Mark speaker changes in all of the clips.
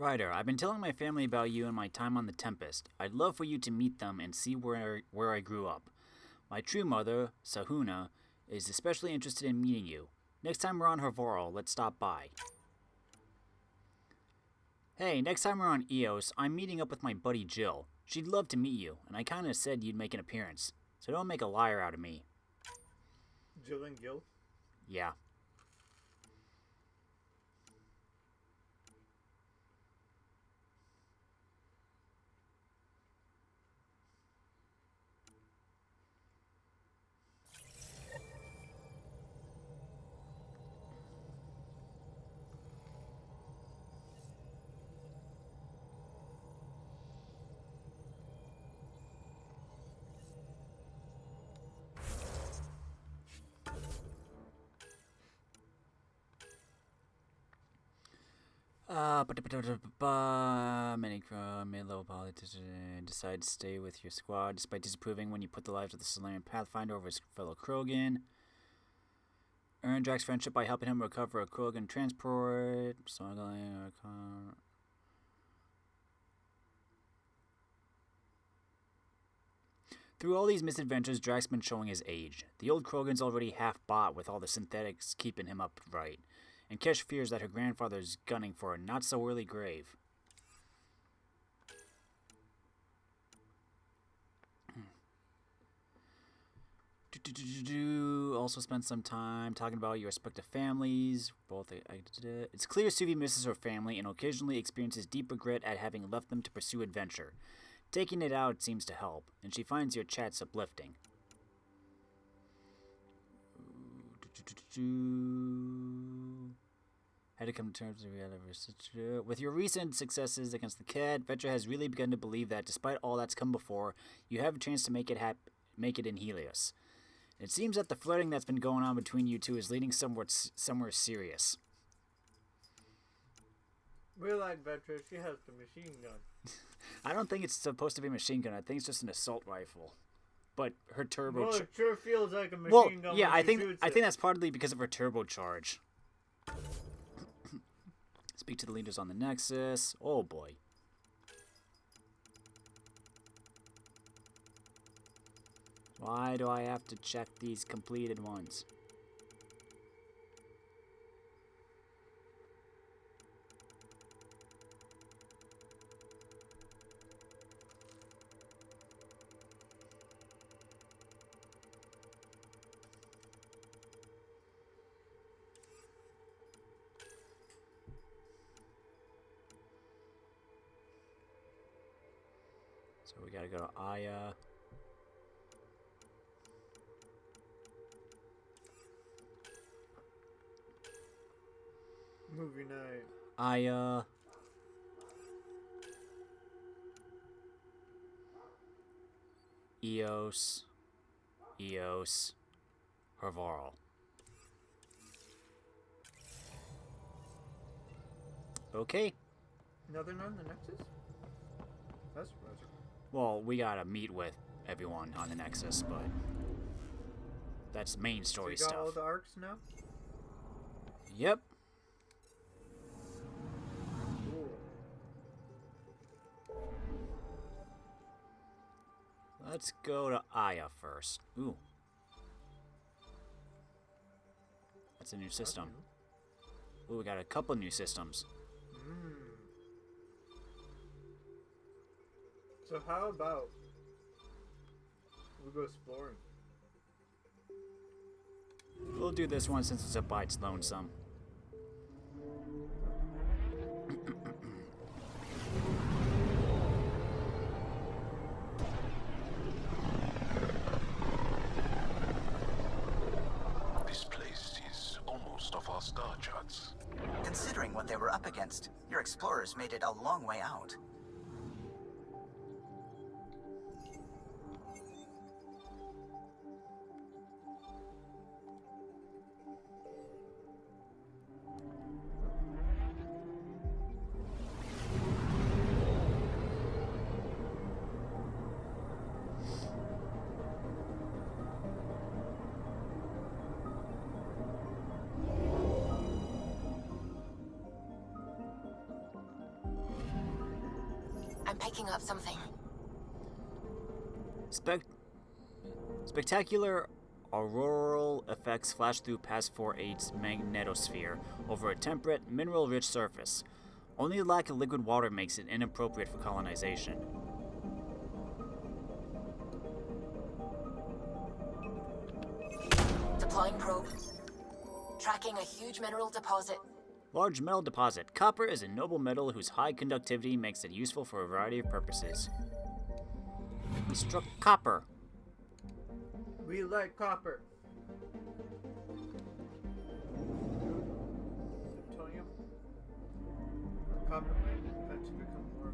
Speaker 1: Ryder, I've been telling my family about you and my time on the Tempest. I'd love for you to meet them and see where I grew up. My true mother, Sahuna, is especially interested in meeting you. Next time we're on Hervoral, let's stop by. Hey, next time we're on Eos, I'm meeting up with my buddy Jill. She'd love to meet you, and I kinda said you'd make an appearance. So don't make a liar out of me.
Speaker 2: Jill and Gil?
Speaker 1: Yeah. Mid-level politician decides to stay with your squad despite disapproving when you put the lives of the Solarian Pathfinder over his fellow Krogan. Earn Drax's friendship by helping him recover a Krogan transport. Smuggling. Through all these misadventures, Drax's been showing his age. The old Krogan's already half bought with all the synthetics keeping him upright. And Kesh fears that her grandfather's gunning for a not-so-early grave. Also spent some time talking about your respective families. It's clear Suvi misses her family and occasionally experiences deep regret at having left them to pursue adventure. Taking it out seems to help, and she finds your chats uplifting. Had to come to terms with your recent successes against the cat. Vetra has really begun to believe that, despite all that's come before, you have a chance to make it in Helios. It seems that the flirting that's been going on between you two is leading somewhere serious.
Speaker 2: We like Vetra. She has the machine gun.
Speaker 1: I don't think it's supposed to be a machine gun. I think it's just an assault rifle. But her turbo.
Speaker 2: Well, it sure feels like a machine gun.
Speaker 1: Yeah, I think that's partly because of her turbocharge. Speak to the leaders on the Nexus. Oh boy. Why do I have to check these completed ones? So we gotta go to Aya.
Speaker 2: Movie night.
Speaker 1: Aya. Eos. Hervoral. Okay.
Speaker 2: Nothing on the Nexus? That's surprising.
Speaker 1: Well, we gotta meet with everyone on the Nexus, but that's main story
Speaker 2: so you got
Speaker 1: stuff.
Speaker 2: all the arcs now?
Speaker 1: Yep.
Speaker 2: Cool.
Speaker 1: Let's go to Aya first. Ooh. That's a new system. Ooh, we got a couple new systems.
Speaker 2: So how about we go exploring?
Speaker 1: We'll do this one since it's a bite's lonesome.
Speaker 3: This place is almost off our star charts.
Speaker 4: Considering what they were up against, your explorers made it a long way out.
Speaker 5: picking up something.
Speaker 1: Spectacular auroral effects flash through past 4-8's magnetosphere over a temperate, mineral-rich surface. Only the lack of liquid water makes it inappropriate for colonization.
Speaker 5: Deploying probe. Tracking a huge mineral deposit.
Speaker 1: Large metal deposit. Copper is a noble metal whose high conductivity makes it useful for a variety of purposes. We struck copper.
Speaker 2: We like copper. Plutonium. Copper might eventually become more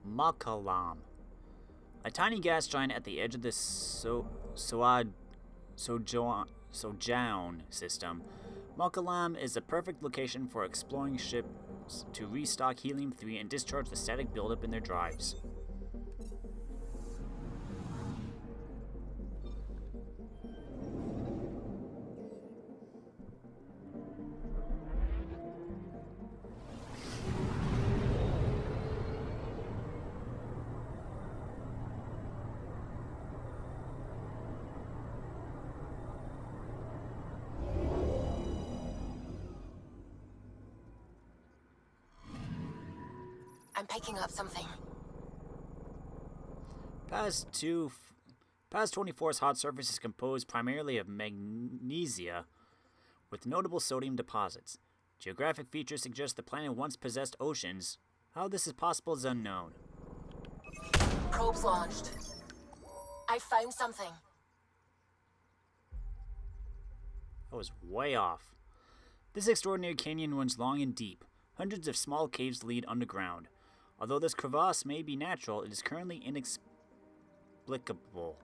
Speaker 1: Makalam. A tiny gas giant at the edge of the Sojourn system. Makalam is a perfect location for exploring ships to restock helium-3 and discharge the static buildup in their drives.
Speaker 5: I'm picking up something.
Speaker 1: Past 24's hot surface is composed primarily of magnesia, with notable sodium deposits. Geographic features suggest the planet once possessed oceans. How this is possible is unknown.
Speaker 5: Probes launched. I found something.
Speaker 1: That was way off. This extraordinary canyon runs long and deep. Hundreds of small caves lead underground. Although this crevasse may be natural, it is currently inexplicable.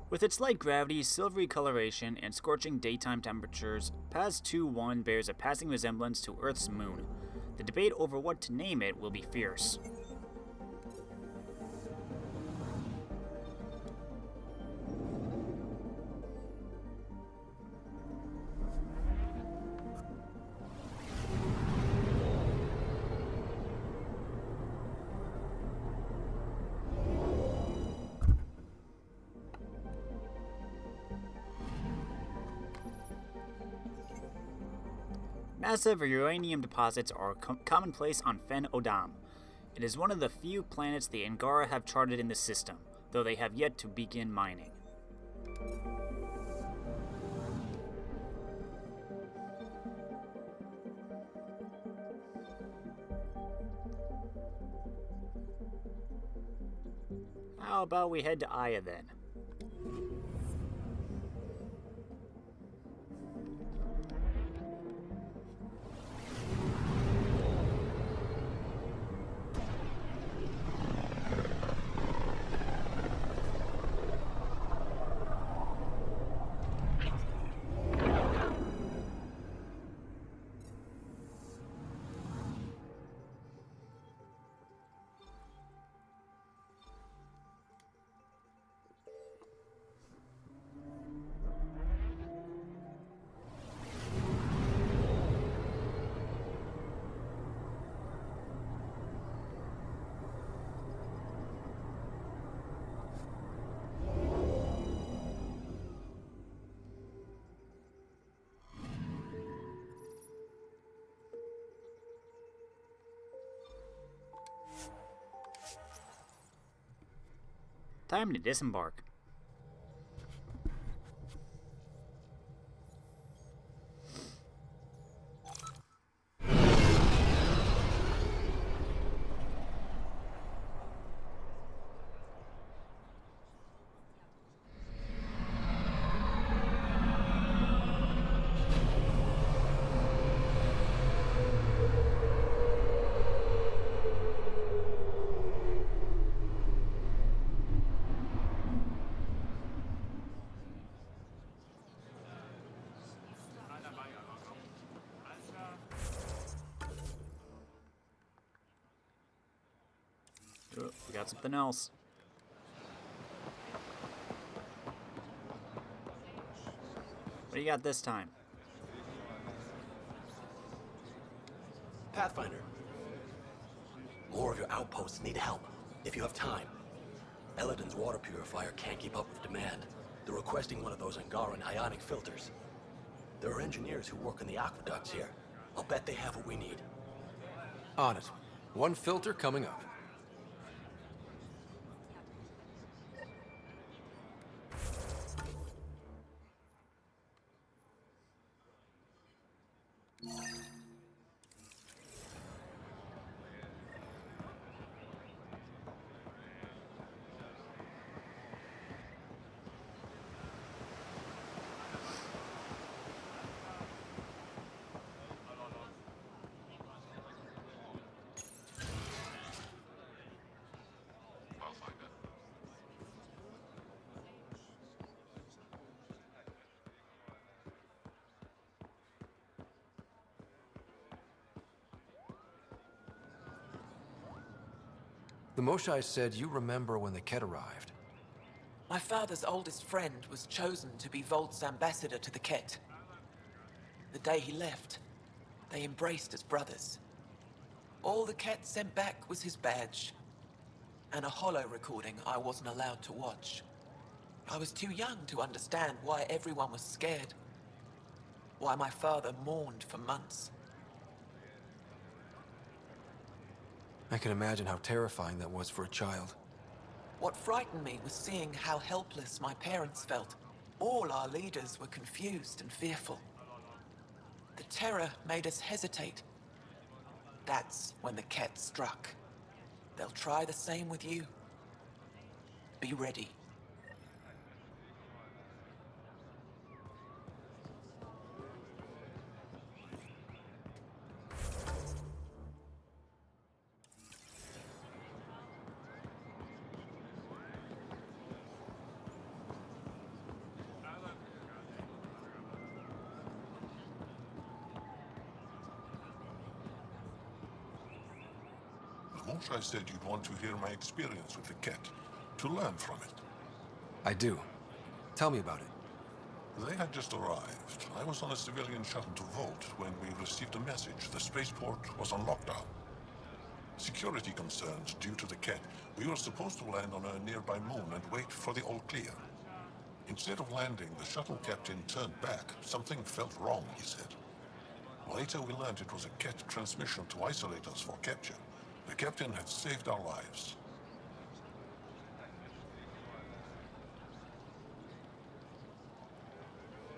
Speaker 1: With its light gravity, silvery coloration, and scorching daytime temperatures, Paz 2-1 bears a passing resemblance to Earth's moon. The debate over what to name it will be fierce. Massive uranium deposits are commonplace on Fen Odam. It is one of the few planets the Angara have charted in the system, though they have yet to begin mining. How about we head to Aya then? Time to disembark. Oh, we got something else. What do you got this time?
Speaker 6: Pathfinder. More of your outposts need help, if you have time. Eladin's water purifier can't keep up with demand. They're requesting one of those Angaran ionic filters. There are engineers who work in the aqueducts here. I'll bet they have what we need.
Speaker 7: On it. One filter coming up. The Moshai said you remember when the Ket arrived.
Speaker 8: My father's oldest friend was chosen to be Volt's ambassador to the Ket. The day he left, they embraced as brothers. All the Ket sent back was his badge, and a holo recording I wasn't allowed to watch. I was too young to understand why everyone was scared, why my father mourned for months.
Speaker 7: I can imagine how terrifying that was for a child.
Speaker 8: What frightened me was seeing how helpless my parents felt. All our leaders were confused and fearful. The terror made us hesitate. That's when the Ket struck. They'll try the same with you. Be ready.
Speaker 3: I said you'd want to hear my experience with the Ket, to learn from it.
Speaker 7: I do. Tell me about it.
Speaker 3: They had just arrived. I was on a civilian shuttle to Volt when we received a message. The spaceport was on lockdown. Security concerns due to the Ket. We were supposed to land on a nearby moon and wait for the all clear. Instead of landing, the shuttle captain turned back. Something felt wrong, he said. Later we learned it was a Ket transmission to isolate us for capture. The captain had saved our lives.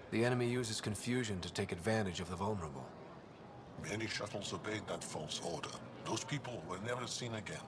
Speaker 7: The enemy uses confusion to take advantage of the vulnerable.
Speaker 3: Many shuttles obeyed that false order. Those people were never seen again.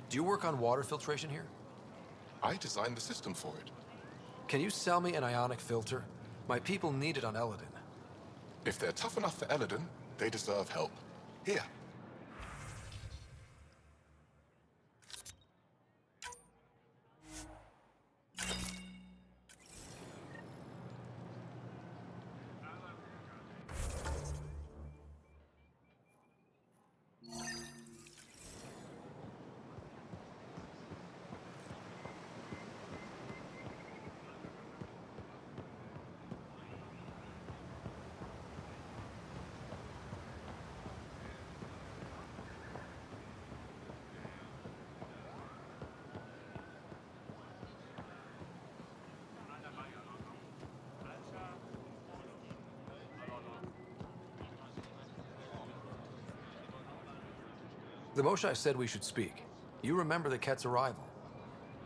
Speaker 7: Do you work on water filtration here?
Speaker 9: I designed the system for it.
Speaker 7: Can you sell me an ionic filter? My people need it on Eladin.
Speaker 9: If they're tough enough for Eladin, they deserve help. Here.
Speaker 7: The Moshai said we should speak. You remember the Ket's arrival.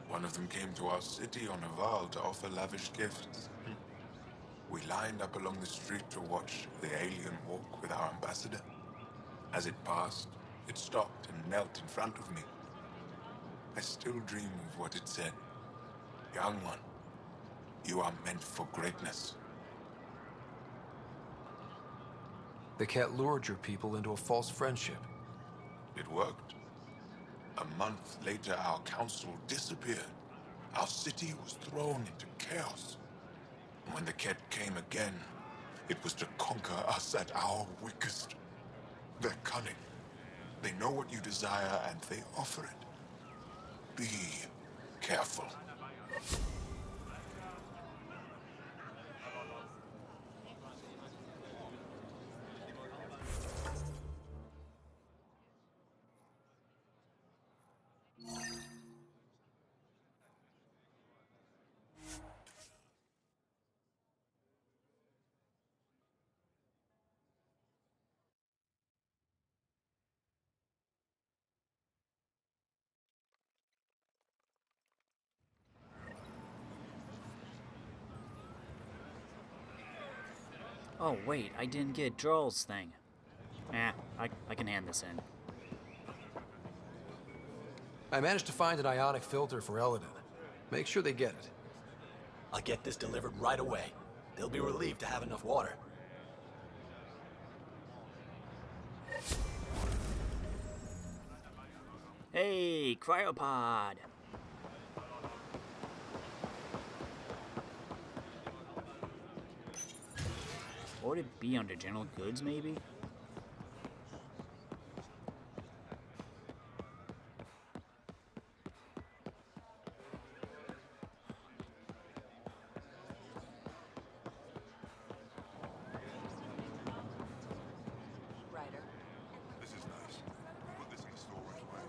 Speaker 9: One of them came to our city on a Val to offer lavish gifts.
Speaker 10: We lined up along the street to watch the alien walk with our ambassador. As it passed, it stopped and knelt in front of me. I still dream of what it said. Young one, you are meant for greatness.
Speaker 7: The cat lured your people into a false friendship.
Speaker 10: It worked. A month later, our council disappeared. Our city was thrown into chaos. When the cat came again, it was to conquer us at our weakest. They're cunning. They know what you desire and they offer it. Be careful.
Speaker 1: Oh, wait, I didn't get Droll's thing. I can hand this in.
Speaker 7: I managed to find an ionic filter for Eladin. Make sure they get it.
Speaker 6: I'll get this delivered right away. They'll be relieved to have enough water.
Speaker 1: Hey, cryopod! Or would it be under general goods, maybe?
Speaker 10: This is nice. Put this in storage way.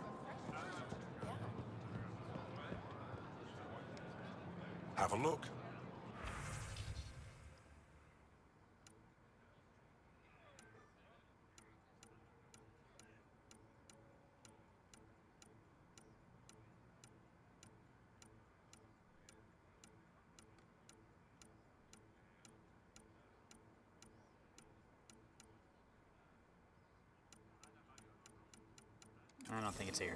Speaker 10: Have a look.
Speaker 1: I don't think it's here.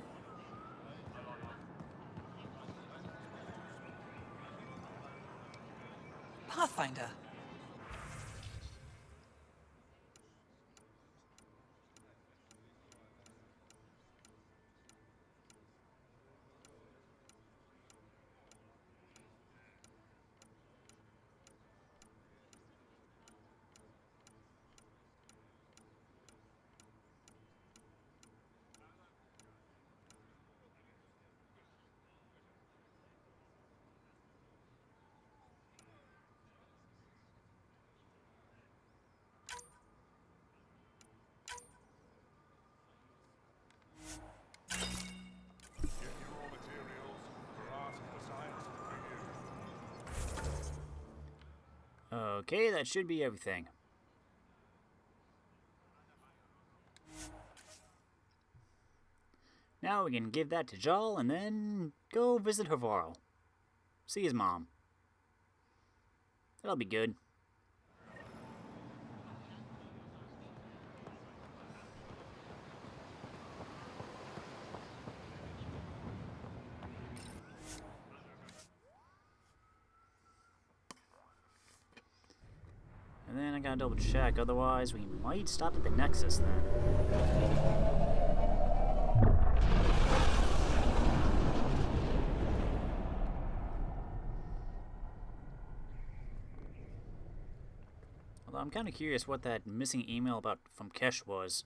Speaker 8: Pathfinder.
Speaker 1: Okay, that should be everything. Now we can give that to Jal and then go visit Havarl. See his mom. That'll be good. And then I gotta double check, otherwise we might stop at the Nexus then. Although I'm kind of curious what that missing email about from Kesh was.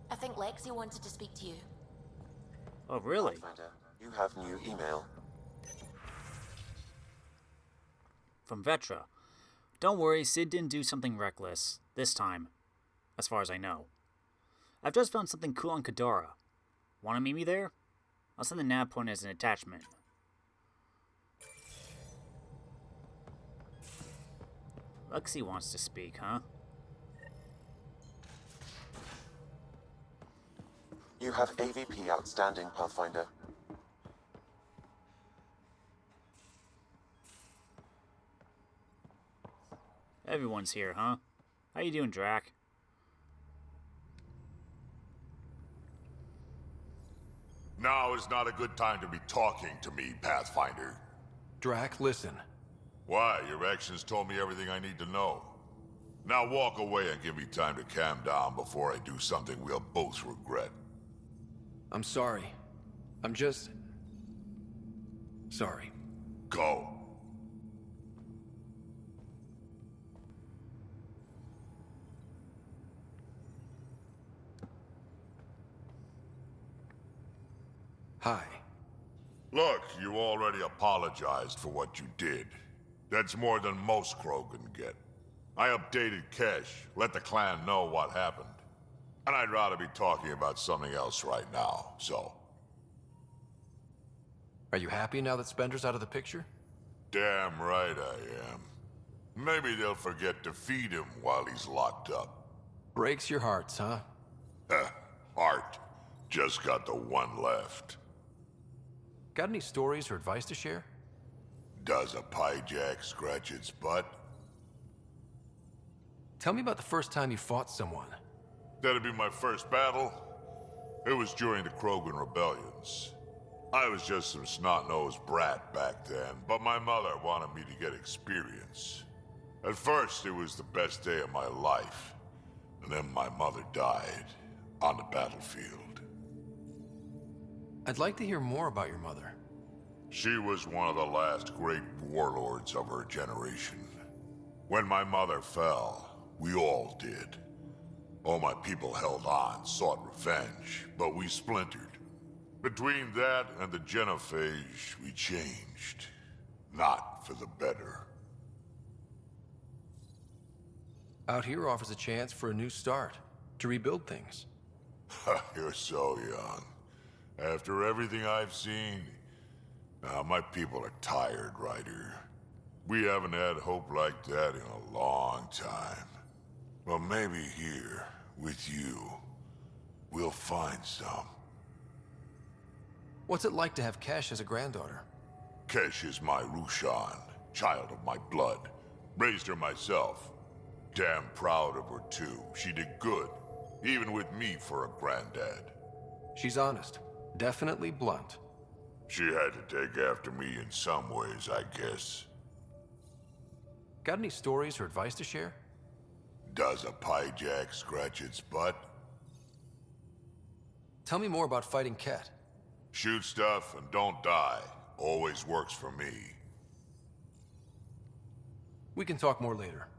Speaker 5: I think Lexi wanted to speak to you.
Speaker 1: Oh, really?
Speaker 11: Pathfinder, you have new email.
Speaker 1: From Vetra. Don't worry, Sid didn't do something reckless. This time. As far as I know. I've just found something cool on Kadara. Wanna meet me there? I'll send the nav point as an attachment. Lexi wants to speak, huh?
Speaker 11: You have AVP outstanding, Pathfinder.
Speaker 1: Everyone's here, huh? How you doing, Drac?
Speaker 10: Now is not a good time to be talking to me, Pathfinder.
Speaker 7: Drac, listen.
Speaker 10: Why? Your actions told me everything I need to know. Now walk away and give me time to calm down before I do something we'll both regret.
Speaker 7: I'm sorry. I'm just... sorry.
Speaker 10: Go.
Speaker 7: Hi.
Speaker 10: Look, you already apologized for what you did. That's more than most Krogan get. I updated Kesh, let the clan know what happened. And I'd rather be talking about something else right now, so...
Speaker 7: Are you happy now that Spender's out of the picture?
Speaker 10: Damn right I am. Maybe they'll forget to feed him while he's locked up.
Speaker 7: Breaks your hearts, huh?
Speaker 10: Heart. Just got the one left.
Speaker 7: Got any stories or advice to share?
Speaker 10: Does a pyjak scratch its butt?
Speaker 7: Tell me about the first time you fought someone.
Speaker 10: That'd be my first battle. It was during the Krogan rebellions. I was just some snot-nosed brat back then, but my mother wanted me to get experience. At first, it was the best day of my life. And then my mother died on the battlefield.
Speaker 7: I'd like to hear more about your mother.
Speaker 10: She was one of the last great warlords of her generation. When my mother fell, we all did. All my people held on, sought revenge, but we splintered. Between that and the Genophage, we changed. Not for the better.
Speaker 7: Out here offers a chance for a new start, to rebuild things.
Speaker 10: You're so young. After everything I've seen, my people are tired, Ryder. We haven't had hope like that in a long time. Well, maybe here, with you, we'll find some.
Speaker 7: What's it like to have Kesh as a granddaughter?
Speaker 10: Kesh is my Rushan, child of my blood. Raised her myself. Damn proud of her, too. She did good, even with me for a granddad.
Speaker 7: She's honest. Definitely blunt.
Speaker 10: She had to take after me in some ways, I guess.
Speaker 7: Got any stories or advice to share?
Speaker 10: Does a pyjak scratch its butt?
Speaker 7: Tell me more about fighting Ket.
Speaker 10: Shoot stuff and don't die. Always works for me.
Speaker 7: We can talk more later.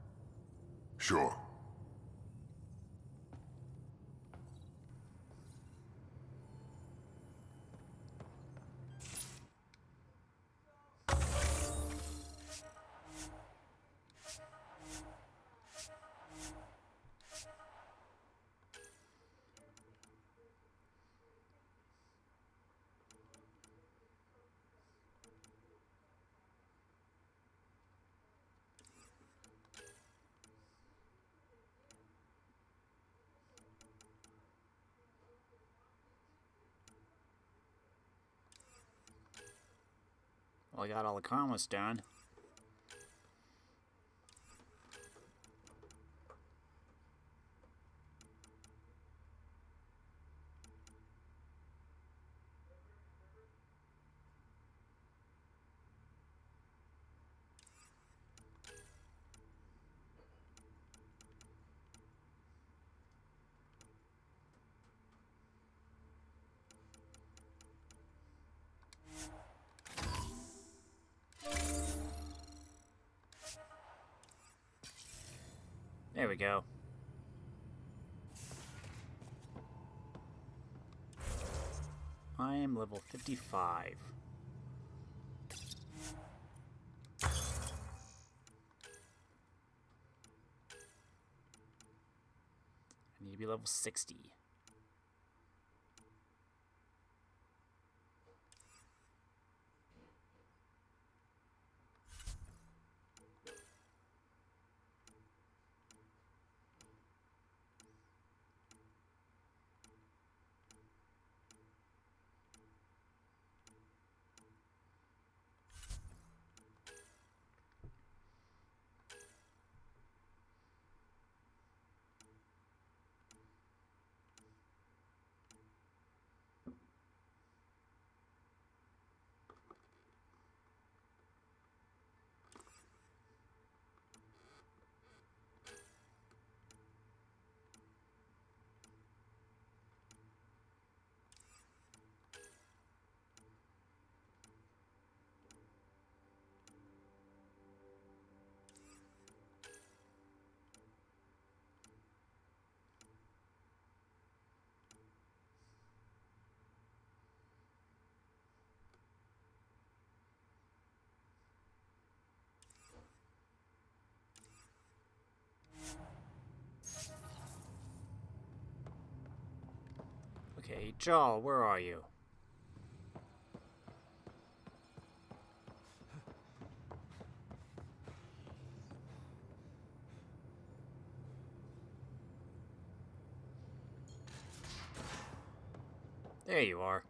Speaker 10: Sure.
Speaker 1: Well, I got all the comments done. There we go. I am level 55. I need to be level 60. Okay, Jarl, where are you? There you are.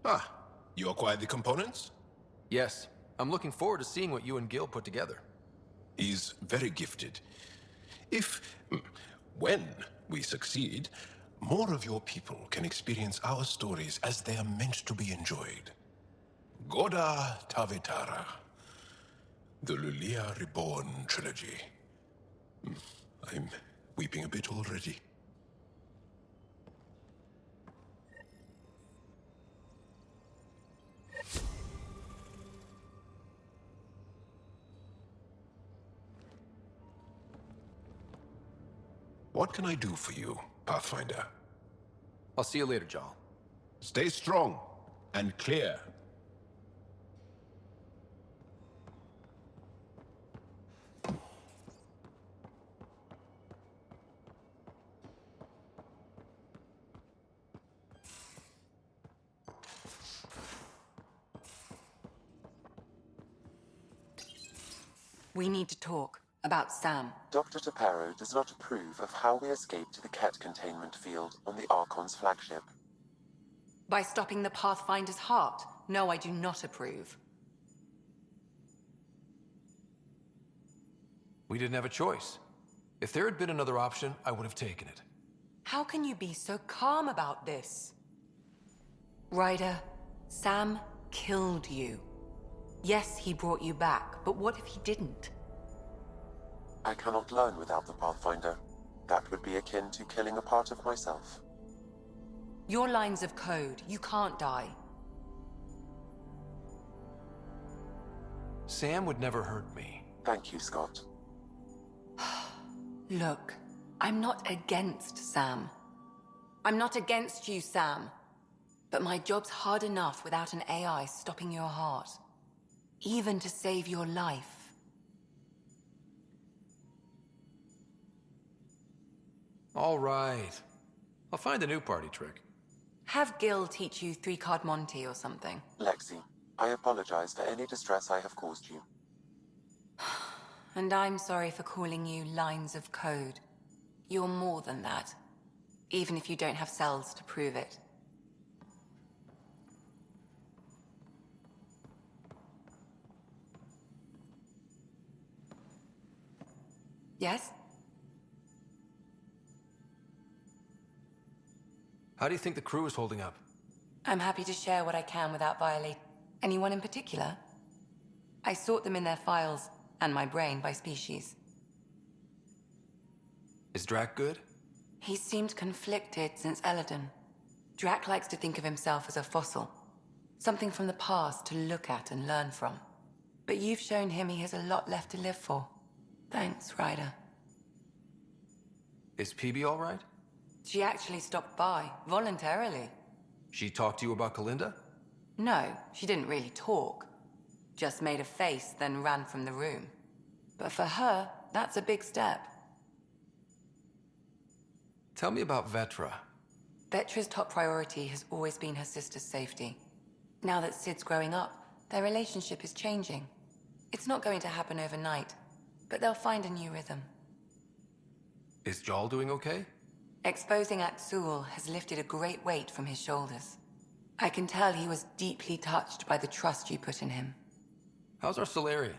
Speaker 10: Ah, you acquired the components?
Speaker 7: Yes. I'm looking forward to seeing what you and Gil put together.
Speaker 10: He's very gifted. When we succeed, more of your people can experience our stories as they are meant to be enjoyed. Goda Tavitara, the Lulia Reborn trilogy. I'm weeping a bit already. What can I do for you, Pathfinder?
Speaker 7: I'll see you later, Jarl.
Speaker 10: Stay strong and clear.
Speaker 12: We need to talk about Sam.
Speaker 11: Dr. Taparo does not approve of how we escaped to the Ket containment field on the Archon's flagship.
Speaker 12: By stopping the Pathfinder's heart? No, I do not approve.
Speaker 7: We didn't have a choice. If there had been another option, I would have taken it.
Speaker 12: How can you be so calm about this? Ryder, Sam killed you. Yes, he brought you back, but what if he didn't?
Speaker 11: I cannot learn without the Pathfinder. That would be akin to killing a part of myself.
Speaker 12: Your lines of code, you can't die.
Speaker 7: Sam would never hurt me.
Speaker 11: Thank you, Scott.
Speaker 12: Look, I'm not against Sam. I'm not against you, Sam. But my job's hard enough without an AI stopping your heart. Even to save your life.
Speaker 7: All right. I'll find a new party trick.
Speaker 12: Have Gil teach you 3-card Monty or something.
Speaker 11: Lexi, I apologize for any distress I have caused you.
Speaker 12: And I'm sorry for calling you lines of code. You're more than that. Even if you don't have cells to prove it. Yes?
Speaker 7: How do you think the crew is holding up?
Speaker 12: I'm happy to share what I can without violating anyone in particular. I sort them in their files, and my brain by species.
Speaker 7: Is Drac good?
Speaker 12: He seemed conflicted since Eladon. Drac likes to think of himself as a fossil. Something from the past to look at and learn from. But you've shown him he has a lot left to live for. Thanks, Ryder.
Speaker 7: Is PB all right?
Speaker 12: She actually stopped by, voluntarily.
Speaker 7: She talked to you about Kalinda?
Speaker 12: No, she didn't really talk. Just made a face, then ran from the room. But for her, that's a big step.
Speaker 7: Tell me about Vetra.
Speaker 12: Vetra's top priority has always been her sister's safety. Now that Sid's growing up, their relationship is changing. It's not going to happen overnight, but they'll find a new rhythm.
Speaker 7: Is Jarl doing okay?
Speaker 12: Exposing Aksul has lifted a great weight from his shoulders. I can tell he was deeply touched by the trust you put in him.
Speaker 7: How's our Solarian?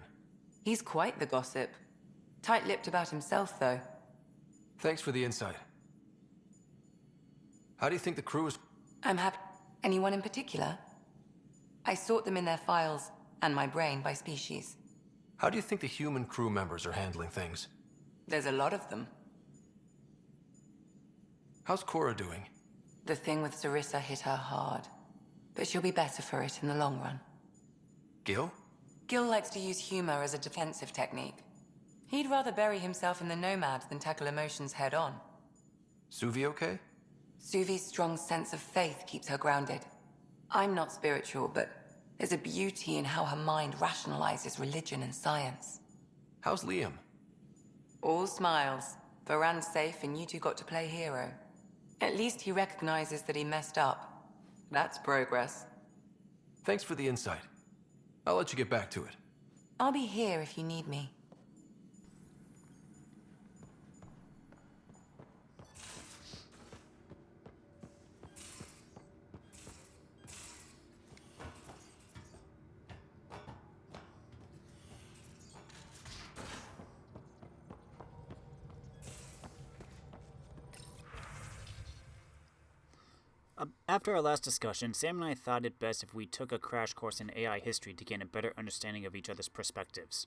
Speaker 12: He's quite the gossip. Tight-lipped about himself, though.
Speaker 7: Thanks for the insight. How do you think the crew is...
Speaker 12: I'm happy. Anyone in particular? I sort them in their files, and my brain by species.
Speaker 7: How do you think the human crew members are handling things?
Speaker 12: There's a lot of them.
Speaker 7: How's Cora doing?
Speaker 12: The thing with Sarissa hit her hard. But she'll be better for it in the long run.
Speaker 7: Gil?
Speaker 12: Gil likes to use humor as a defensive technique. He'd rather bury himself in the Nomad than tackle emotions head-on.
Speaker 7: Suvi okay?
Speaker 12: Suvi's strong sense of faith keeps her grounded. I'm not spiritual, but There's a beauty in how her mind rationalizes religion and science.
Speaker 7: How's Liam?
Speaker 12: All smiles. Varan's safe and you two got to play hero. At least he recognizes that he messed up. That's progress.
Speaker 7: Thanks for the insight. I'll let you get back to it.
Speaker 12: I'll be here if you need me.
Speaker 1: After our last discussion, Sam and I thought it best if we took a crash course in AI history to gain a better understanding of each other's perspectives.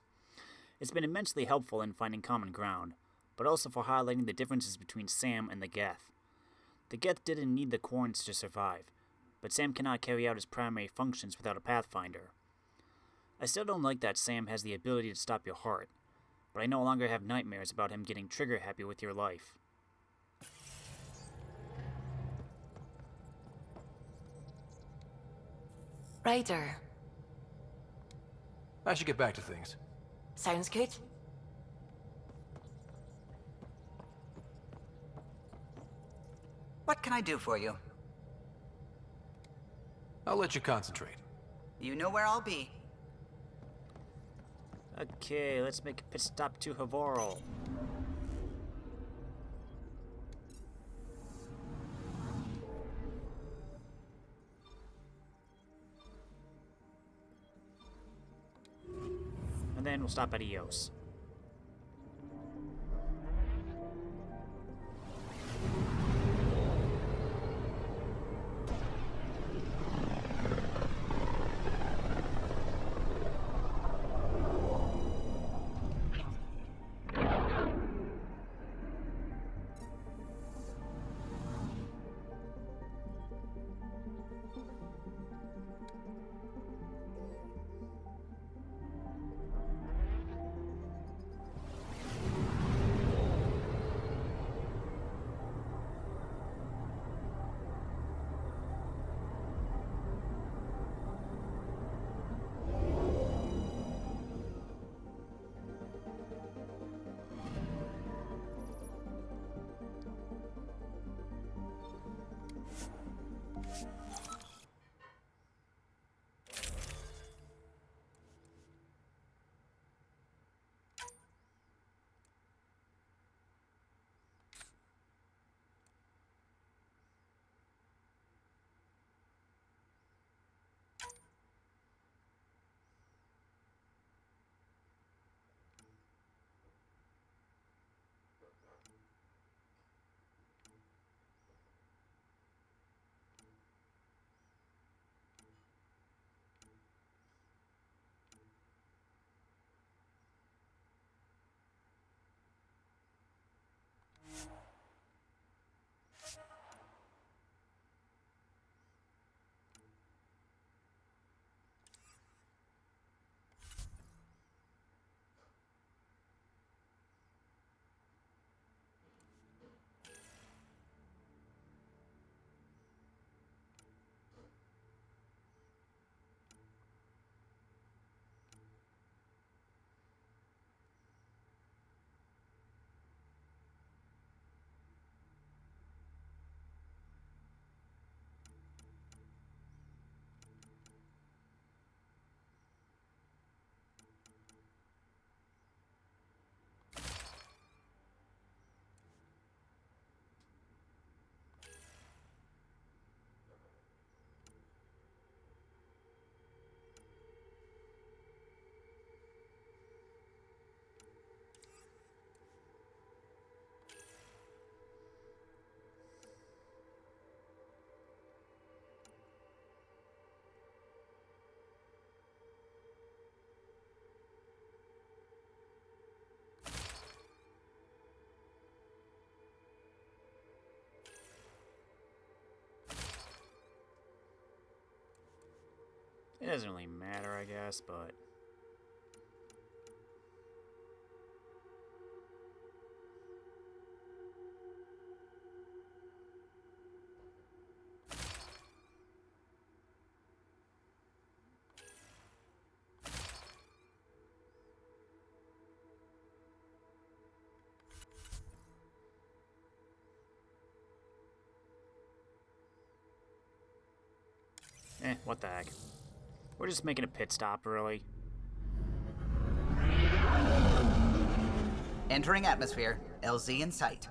Speaker 1: It's been immensely helpful in finding common ground, but also for highlighting the differences between Sam and the Geth. The Geth didn't need the Quarrens to survive, but Sam cannot carry out his primary functions without a Pathfinder. I still don't like that Sam has the ability to stop your heart, but I no longer have nightmares about him getting trigger happy with your life.
Speaker 5: Ryder.
Speaker 7: I should get back to things.
Speaker 5: Sounds good.
Speaker 4: What can I do for you?
Speaker 7: I'll let you concentrate.
Speaker 4: You know where I'll be.
Speaker 1: Okay, let's make a pit stop to Havorl. And then we'll stop at Eos. It doesn't really matter, I guess, but... What the heck. We're just making a pit stop, really.
Speaker 4: Entering atmosphere. LZ in sight.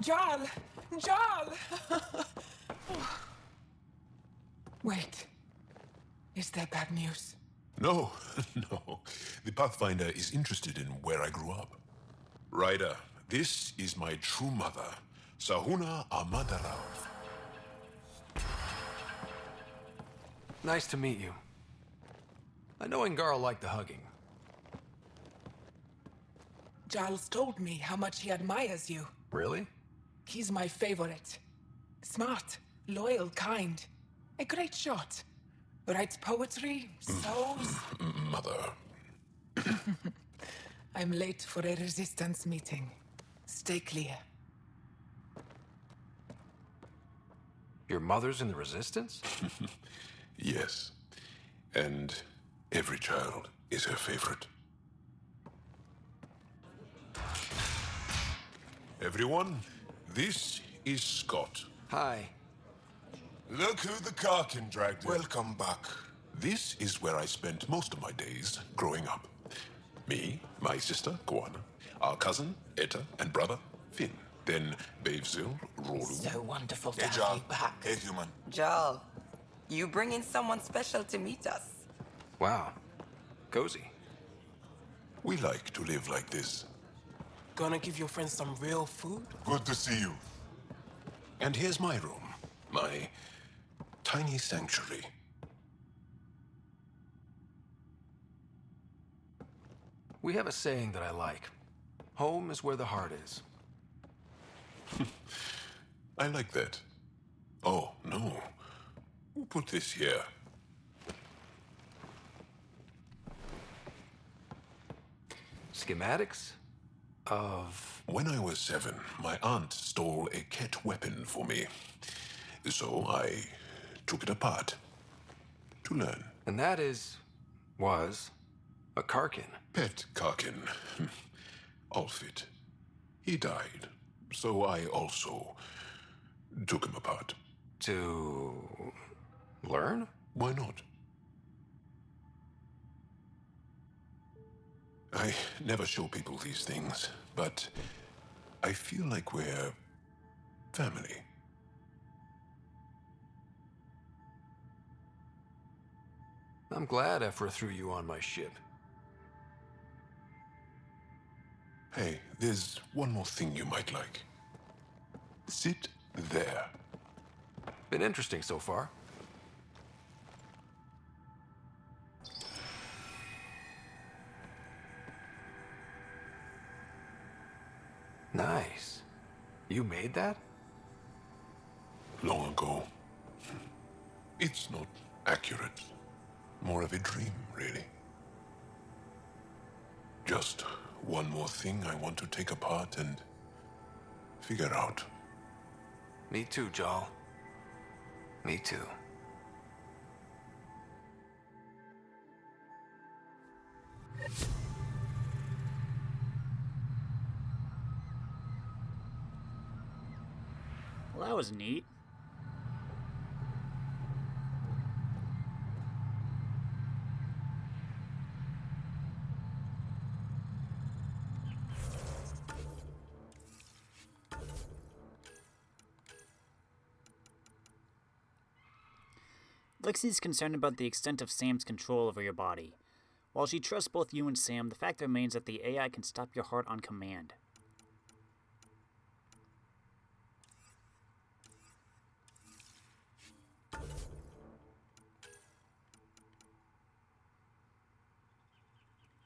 Speaker 8: Jarl! Jarl! Wait. Is there bad news?
Speaker 3: No, no. The Pathfinder is interested in where I grew up. Ryder, this is my true mother, Sahuna Amadarav.
Speaker 7: Nice to meet you. I know Angara liked the hugging.
Speaker 8: Giles told me how much he admires you.
Speaker 7: Really?
Speaker 8: He's my favorite. Smart, loyal, kind. A great shot. Writes poetry, sews.
Speaker 3: Mother.
Speaker 8: I'm late for a resistance meeting. Stay clear.
Speaker 7: Your mother's in the Resistance?
Speaker 3: Yes. And every child is her favorite. Everyone, this is Scott.
Speaker 7: Hi.
Speaker 3: Look who the Karkin dragged in. Welcome back. This is where I spent most of my days growing up. Me, my sister, Koana, our cousin, Etta, and brother, Finn. Then Bavzil, Rolu.
Speaker 13: So wonderful to
Speaker 3: Hey,
Speaker 13: have
Speaker 3: Jarl.
Speaker 13: you back.
Speaker 3: Hey, human.
Speaker 13: Jarl, you bring in someone special to meet us.
Speaker 7: Wow. Cozy.
Speaker 3: We like to live like this.
Speaker 14: Gonna give your friends some real food?
Speaker 3: Good to see you. And here's my room. My tiny sanctuary.
Speaker 7: We have a saying that I like. Home is where the heart is.
Speaker 3: I like that. Oh, no. Who put this here?
Speaker 7: Schematics? Of...
Speaker 3: When I was 7, my aunt stole a Ket weapon for me. So I took it apart to learn.
Speaker 7: And that was a Karkin.
Speaker 3: Pet Karkin. Alfit. He died. So I also took him apart.
Speaker 7: To learn?
Speaker 3: Why not? I never show people these things, but I feel like we're family.
Speaker 7: I'm glad Ephra threw you on my ship.
Speaker 3: Hey, there's one more thing you might like. Sit there.
Speaker 7: Been interesting so far. Nice. You made that?
Speaker 3: Long ago. It's not accurate. More of a dream, really. Just one more thing I want to take apart and figure out.
Speaker 7: Me too, Jarl. Me too.
Speaker 1: Well, that was neat. Lexi's concerned about the extent of Sam's control over your body. While she trusts both you and Sam, the fact remains that the AI can stop your heart on command.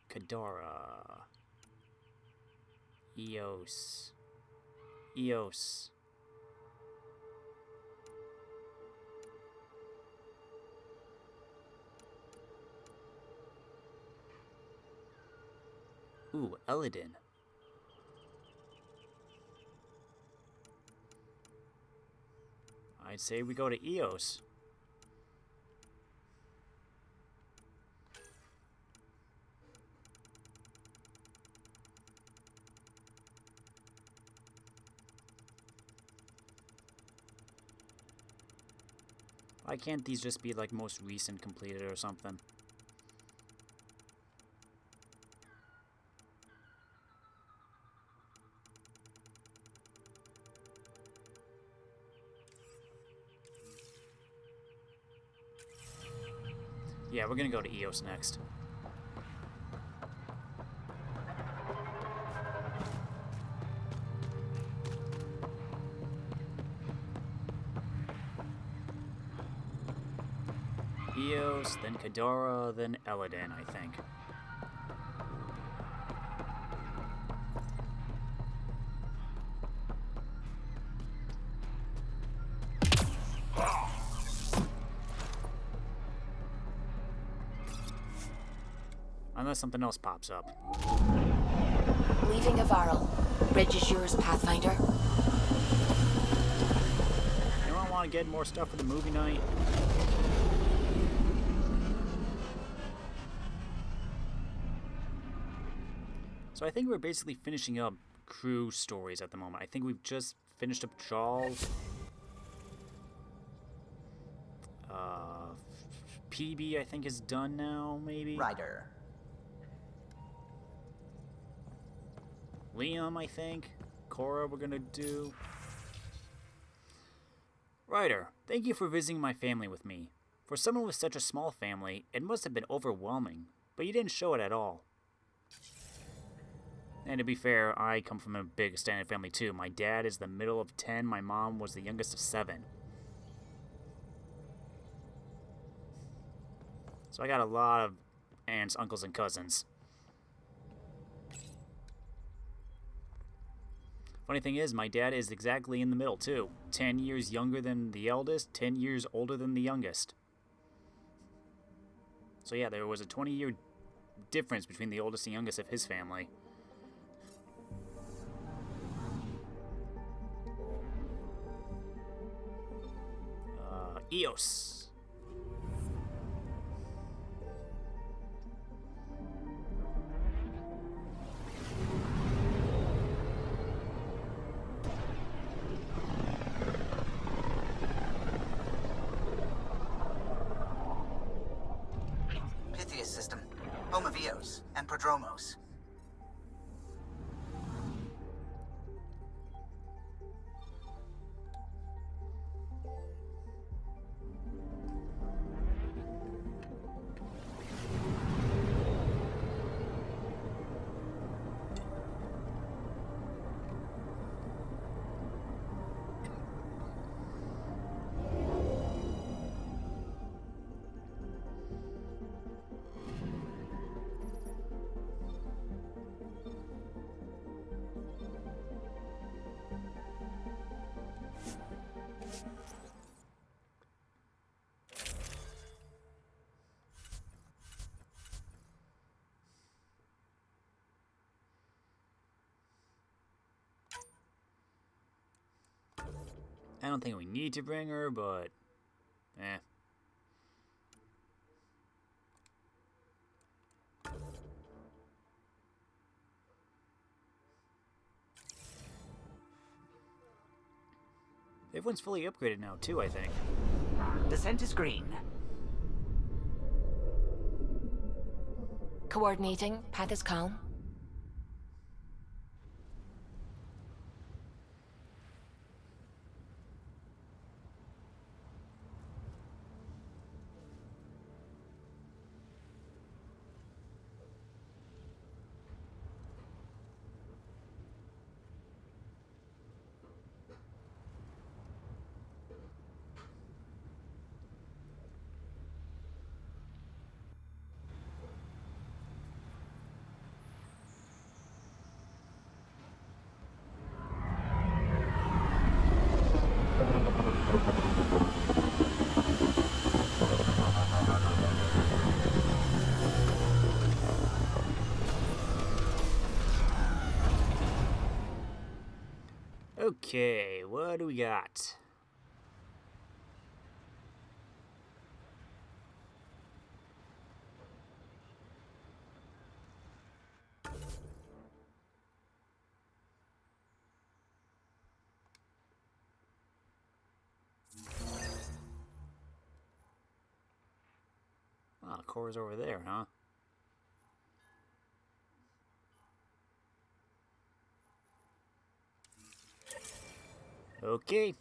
Speaker 1: Kadara. Eos. Eos. Ooh, Eladin. I'd say we go to Eos. Why can't these just be like most recent completed or something? Yeah, we're gonna go to Eos next. Eos, then Kadara, then Eladin, I think. Unless something else pops up.
Speaker 5: Leaving Avaril. Bridge is yours, Pathfinder.
Speaker 1: Anyone want to get more stuff for the movie night? So I think we're basically finishing up crew stories at the moment. I think we've just finished up Charles. PB I think is done now, maybe?
Speaker 4: Ryder.
Speaker 1: Liam, I think. Cora we're gonna do. Ryder, thank you for visiting my family with me. For someone with such a small family, it must have been overwhelming, but you didn't show it at all. And to be fair, I come from a big extended family too. My dad is the middle of 10, my mom was the youngest of 7. So I got a lot of aunts, uncles, and cousins. Funny thing is, my dad is exactly in the middle too. 10 years younger than the eldest, 10 years older than the youngest. So yeah, there was a 20-year difference between the oldest and youngest of his family. Eos.
Speaker 4: Pythia system. Home of Eos and Prodromos.
Speaker 1: I don't think we need to bring her, but... eh. Everyone's fully upgraded now, too, I think.
Speaker 4: Descent is green.
Speaker 5: Coordinating. Path is calm.
Speaker 1: Okay, what do we got? Oh, the core's over there, huh? Okay.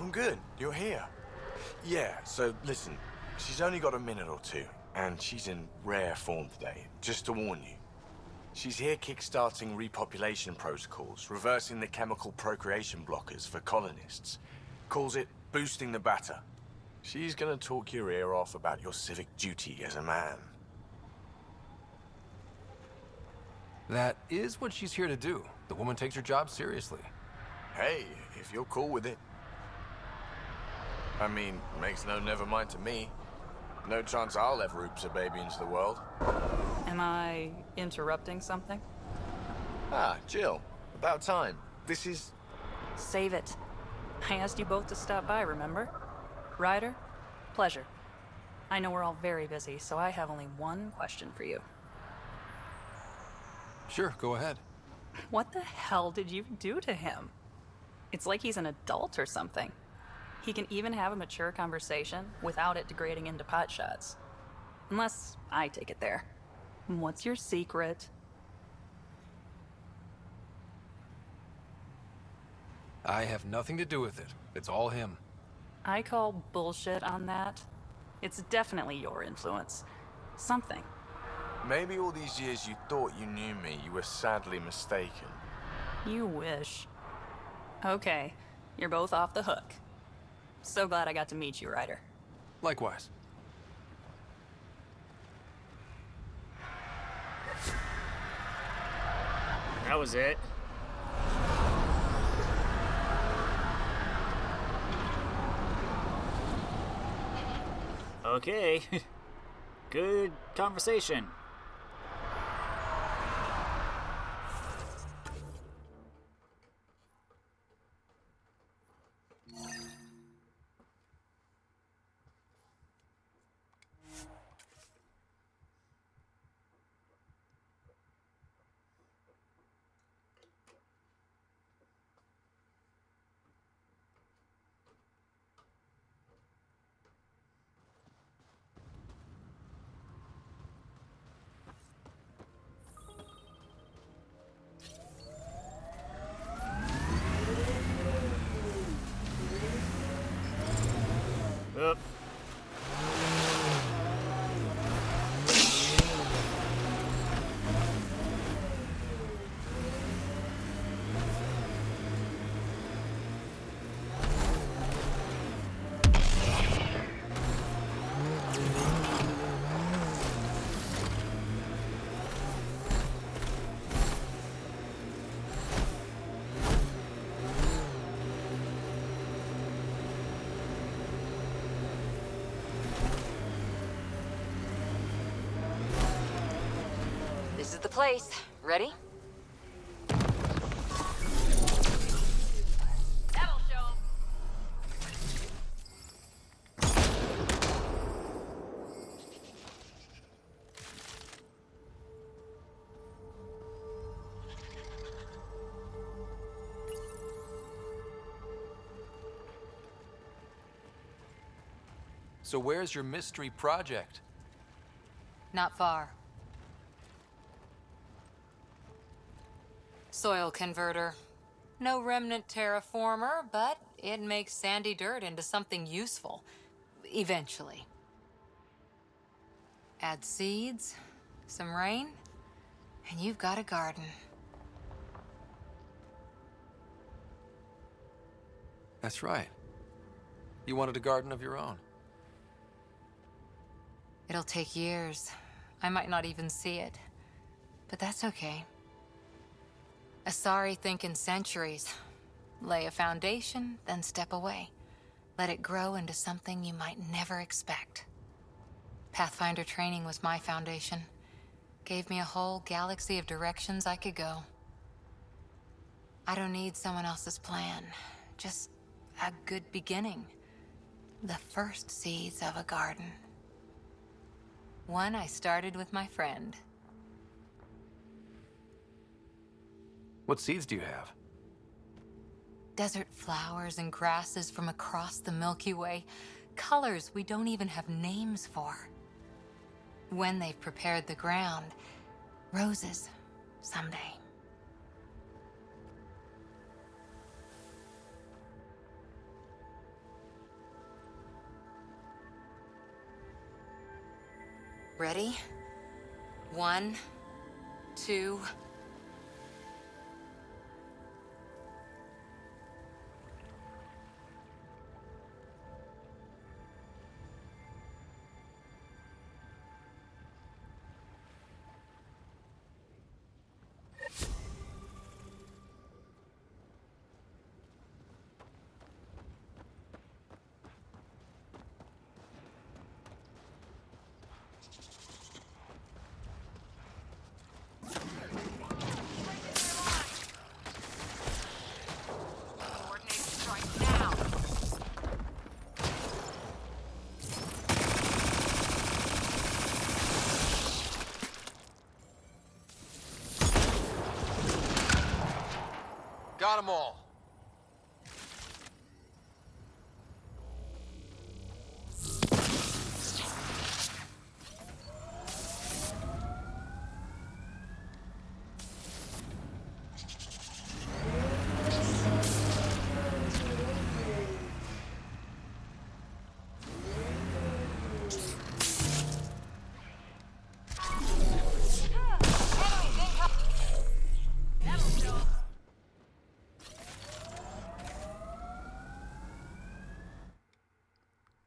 Speaker 15: I'm good. You're here. Yeah, so listen, she's only got a minute or two, and she's in rare form today, just to warn you. She's here kickstarting repopulation protocols, reversing the chemical procreation blockers for colonists. Calls it boosting the batter. She's gonna talk your ear off about your civic duty as a man.
Speaker 7: That is what she's here to do. The woman takes her job seriously.
Speaker 15: Hey, if you're cool with it. I mean, makes no never mind to me. No chance I'll ever oops a baby into the world.
Speaker 16: Am I interrupting something?
Speaker 15: Ah, Jill. About time. This is...
Speaker 16: Save it. I asked you both to stop by, remember? Ryder, pleasure. I know we're all very busy, so I have only one question for you.
Speaker 7: Sure, go ahead.
Speaker 16: What the hell did you do to him? It's like he's an adult or something. He can even have a mature conversation without it degrading into pot shots. Unless I take it there. What's your secret?
Speaker 7: I have nothing to do with it. It's all him.
Speaker 16: I call bullshit on that. It's definitely your influence. Something.
Speaker 15: Maybe all these years you thought you knew me, you were sadly mistaken.
Speaker 16: You wish. Okay, you're both off the hook. So glad I got to meet you, Ryder.
Speaker 7: Likewise.
Speaker 1: That was it. Okay. Good conversation. Up.
Speaker 17: This is the place. Ready? That'll show 'em.
Speaker 7: So where's your mystery project?
Speaker 12: Not far. Soil converter. No remnant terraformer, but it makes sandy dirt into something useful. Eventually. Add seeds, some rain, and you've got a garden.
Speaker 7: That's right. You wanted a garden of your own.
Speaker 12: It'll take years. I might not even see it. But that's okay. Asari think in centuries. Lay a foundation, then step away. Let it grow into something you might never expect. Pathfinder training was my foundation. Gave me a whole galaxy of directions I could go. I don't need someone else's plan. Just a good beginning. The first seeds of a garden. One I started with my friend.
Speaker 7: What seeds do you have?
Speaker 12: Desert flowers and grasses from across the Milky Way. Colors we don't even have names for. When they've prepared the ground, roses someday. Ready? 1, 2...
Speaker 7: Got them all.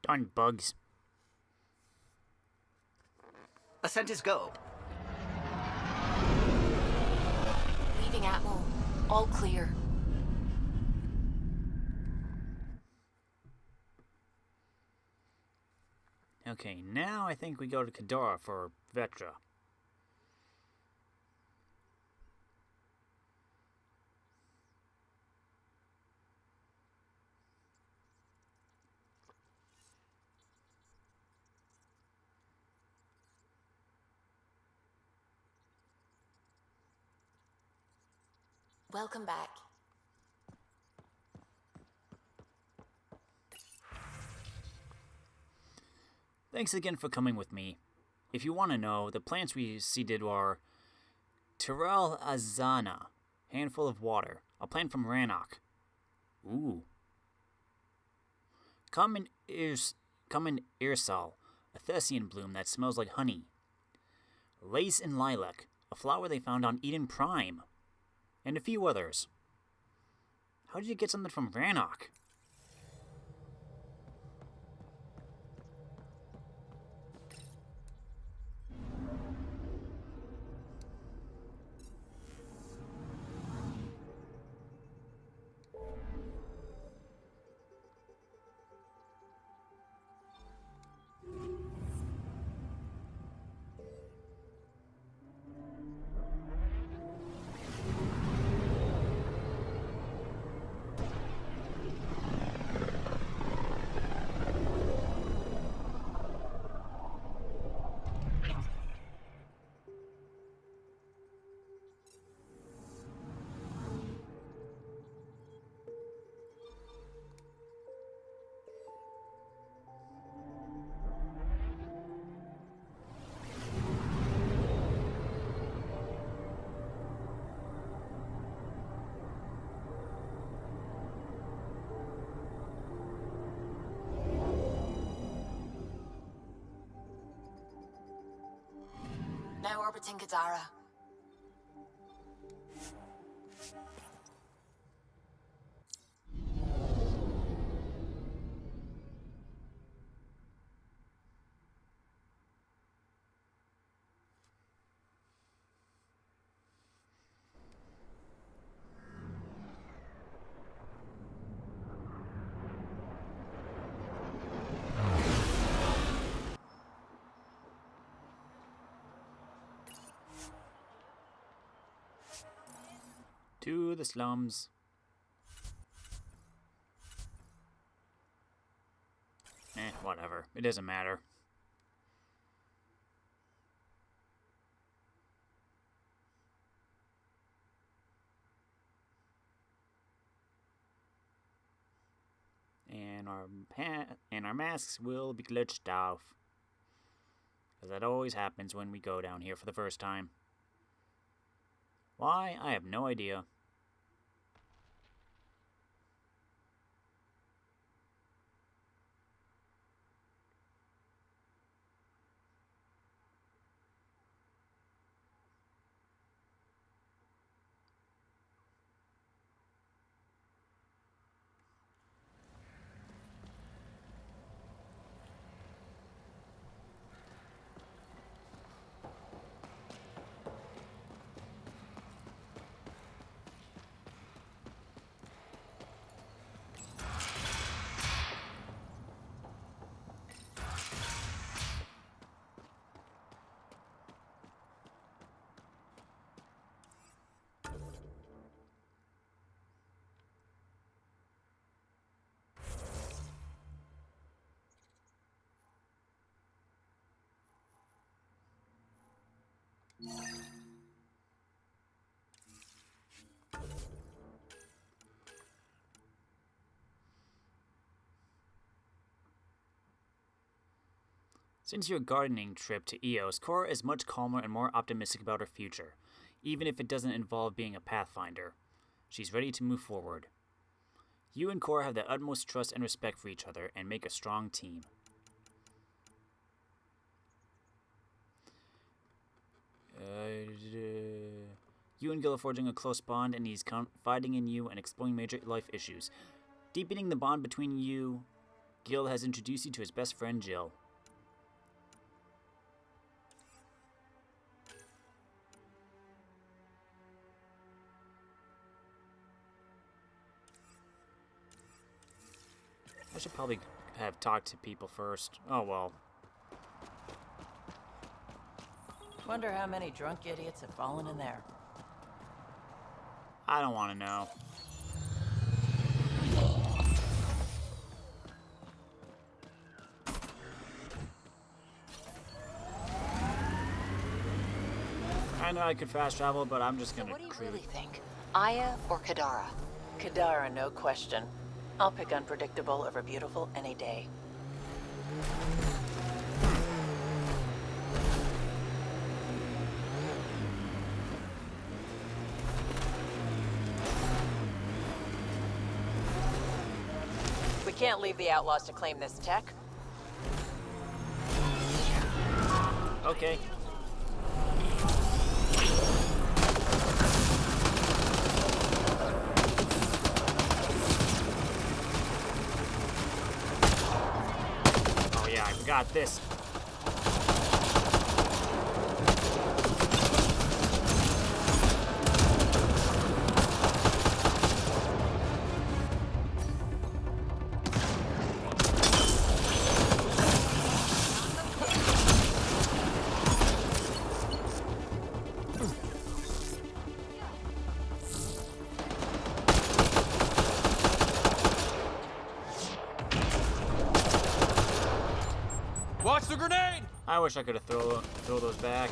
Speaker 1: Darn bugs.
Speaker 4: Ascent is go.
Speaker 5: Leaving Atmo. All clear.
Speaker 1: Okay, now I think we go to Kadara for Vetra.
Speaker 5: Welcome back.
Speaker 1: Thanks again for coming with me. If you want to know, the plants we seeded are Tirel Azana, handful of water, a plant from Rannoch. Ooh. Common common irsal, a Thessian bloom that smells like honey. Lace and lilac, a flower they found on Eden Prime. And a few others. How did you get something from Rannoch?
Speaker 5: Now orbiting Kadara.
Speaker 1: To the slums. Whatever. It doesn't matter. And our masks will be glitched off. Because that always happens when we go down here for the first time. Why? I have no idea. Since your gardening trip to Eos, Cora is much calmer and more optimistic about her future, even if it doesn't involve being a Pathfinder. She's ready to move forward. You and Cora have the utmost trust and respect for each other and make a strong team. You and Gil are forging a close bond, and he's confiding in you and exploring major life issues. Deepening the bond between you, Gil has introduced you to his best friend, Jill. I should probably have talked to people first. Oh well.
Speaker 18: Wonder how many drunk idiots have fallen in there.
Speaker 1: I don't want to know. I know I could fast travel, but I'm just gonna.
Speaker 17: So what do you really think? Aya or Kadara?
Speaker 18: Kadara, no question. I'll pick unpredictable over beautiful any day. We can't leave the outlaws to claim this tech.
Speaker 1: Okay. Oh yeah, I forgot this.
Speaker 19: Watch the grenade!
Speaker 1: I wish I could have throw those back.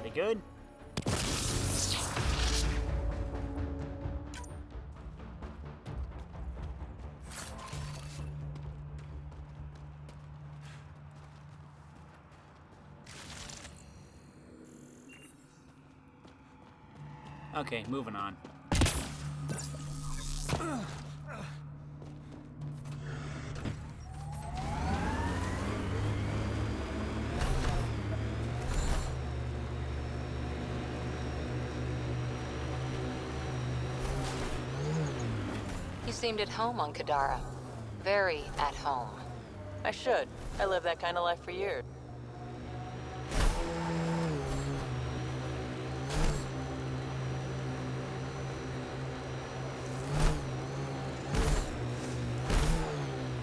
Speaker 1: Pretty good. Okay, moving on.
Speaker 17: You seemed at home on Kadara. Very at home.
Speaker 18: I should. I lived that kind of life for years.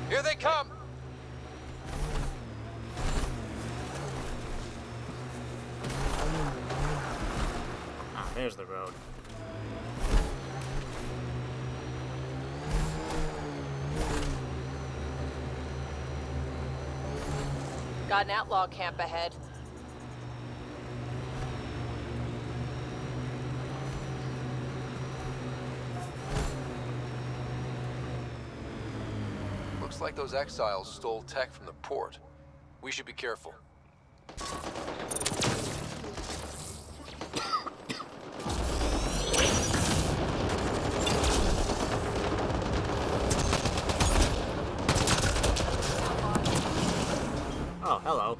Speaker 19: Here they come!
Speaker 1: Ah, there's the road.
Speaker 18: Got an outlaw camp ahead.
Speaker 7: Looks like those exiles stole tech from the port. We should be careful.
Speaker 1: Oh, hello.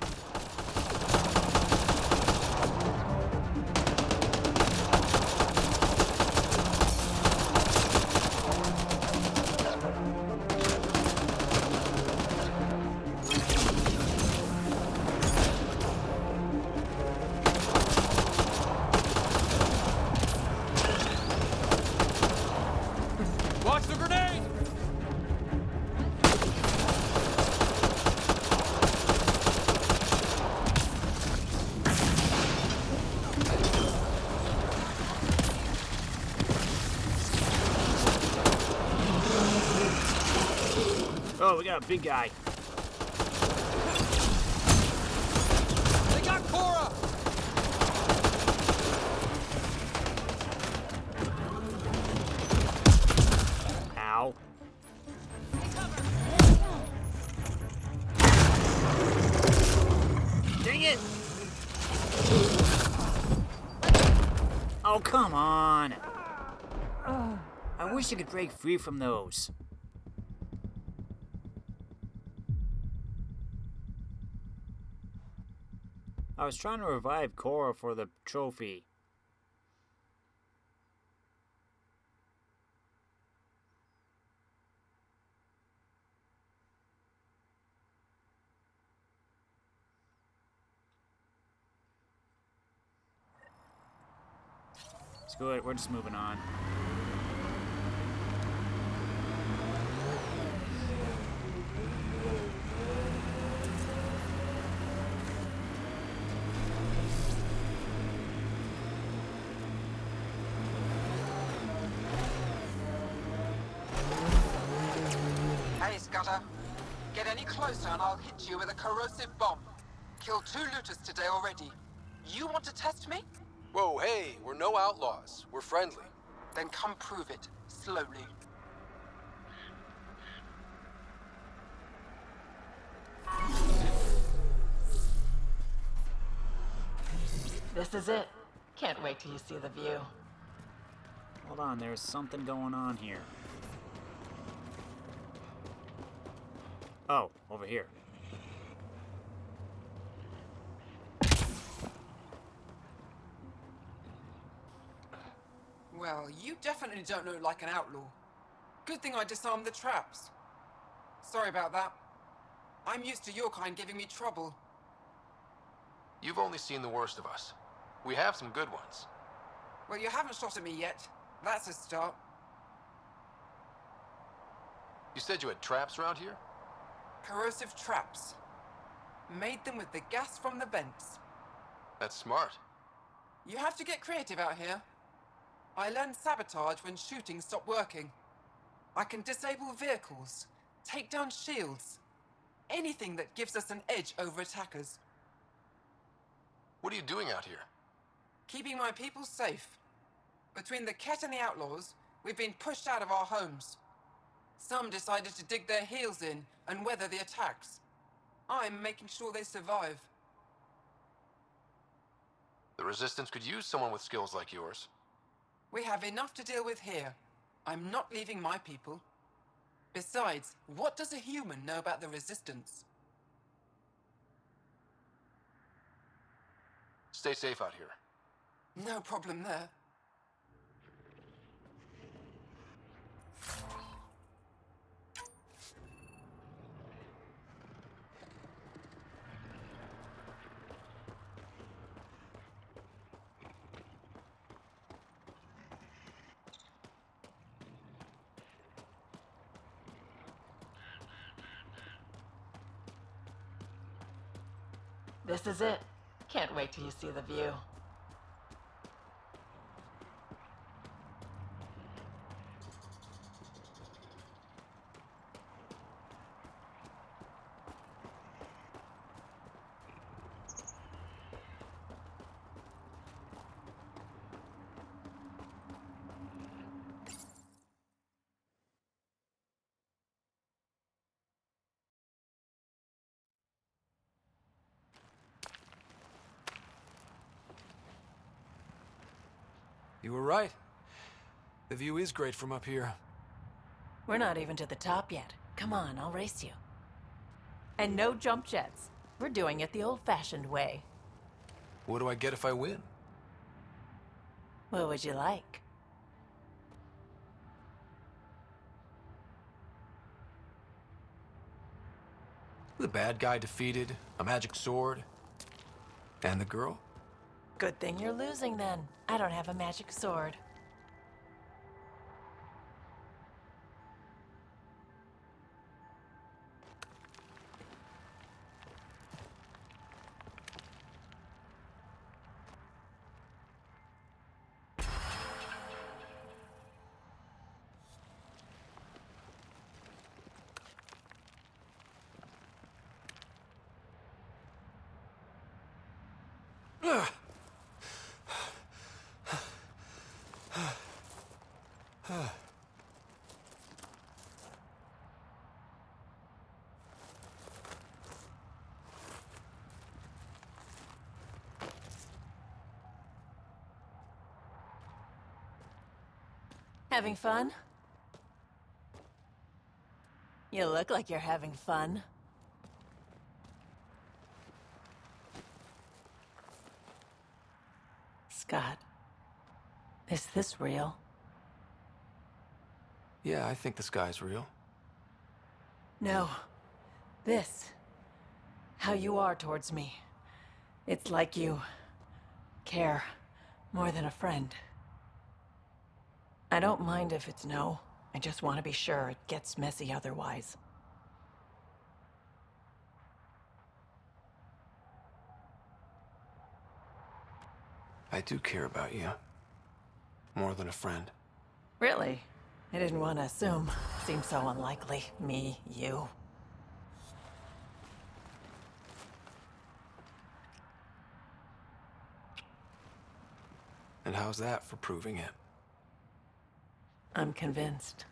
Speaker 19: Watch the grenade!
Speaker 1: Oh, we got a big guy.
Speaker 19: They got Cora!
Speaker 1: Ow. Dang it! Oh, come on! I wish I could break free from those. I was trying to revive Cora for the trophy. Screw it, we're just moving on.
Speaker 8: Hey, Scudder. Get any closer and I'll hit you with a corrosive bomb. Killed 2 looters today already. You want to test me?
Speaker 7: Whoa, hey, we're no outlaws. We're friendly.
Speaker 8: Then come prove it, slowly.
Speaker 18: This is it. Can't wait till you see the view.
Speaker 1: Hold on, there's something going on here. Oh, over here.
Speaker 20: Well, you definitely don't look like an outlaw. Good thing I disarmed the traps. Sorry about that. I'm used to your kind giving me trouble.
Speaker 9: You've only seen the worst of us. We have some good ones.
Speaker 20: Well, you haven't shot at me yet. That's a start.
Speaker 9: You said you had traps around here?
Speaker 20: Corrosive traps. Made them with the gas from the vents.
Speaker 9: That's smart.
Speaker 20: You have to get creative out here. I learned sabotage when shooting stopped working. I can disable vehicles, take down shields, anything that gives us an edge over attackers.
Speaker 9: What are you doing out here?
Speaker 20: Keeping my people safe. Between the Ket and the outlaws, we've been pushed out of our homes. Some decided to dig their heels in and weather the attacks. I'm making sure they survive.
Speaker 9: The Resistance could use someone with skills like yours.
Speaker 20: We have enough to deal with here. I'm not leaving my people. Besides, what does a human know about the Resistance?
Speaker 9: Stay safe out here.
Speaker 20: No problem there.
Speaker 18: This is it. Can't wait till you see the view.
Speaker 7: You were right. The view is great from up here.
Speaker 18: We're not even to the top yet. Come on, I'll race you. And no jump jets. We're doing it the old-fashioned way.
Speaker 7: What do I get if I win?
Speaker 18: What would you like?
Speaker 7: The bad guy defeated, a magic sword, and the girl?
Speaker 18: Good thing you're losing then. I don't have a magic sword. Having fun? You look like you're having fun. Scott, is this real?
Speaker 7: Yeah, I think the sky's real.
Speaker 18: No. This. How you are towards me. It's like you care more than a friend. I don't mind if it's no. I just want to be sure it gets messy otherwise.
Speaker 7: I do care about you. More than a friend.
Speaker 18: Really? I didn't want to assume. Seems so unlikely. Me, you.
Speaker 7: And how's that for proving it?
Speaker 18: I'm convinced.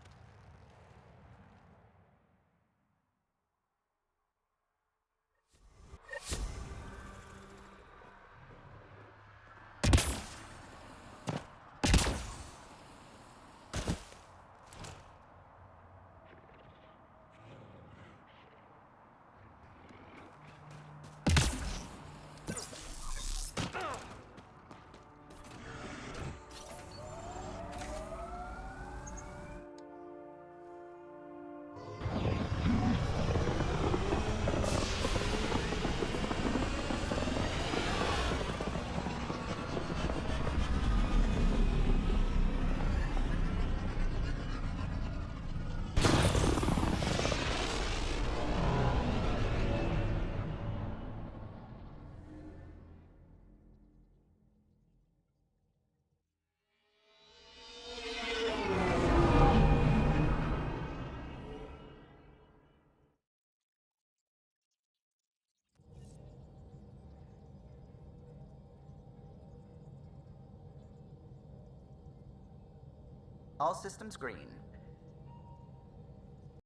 Speaker 4: All systems green.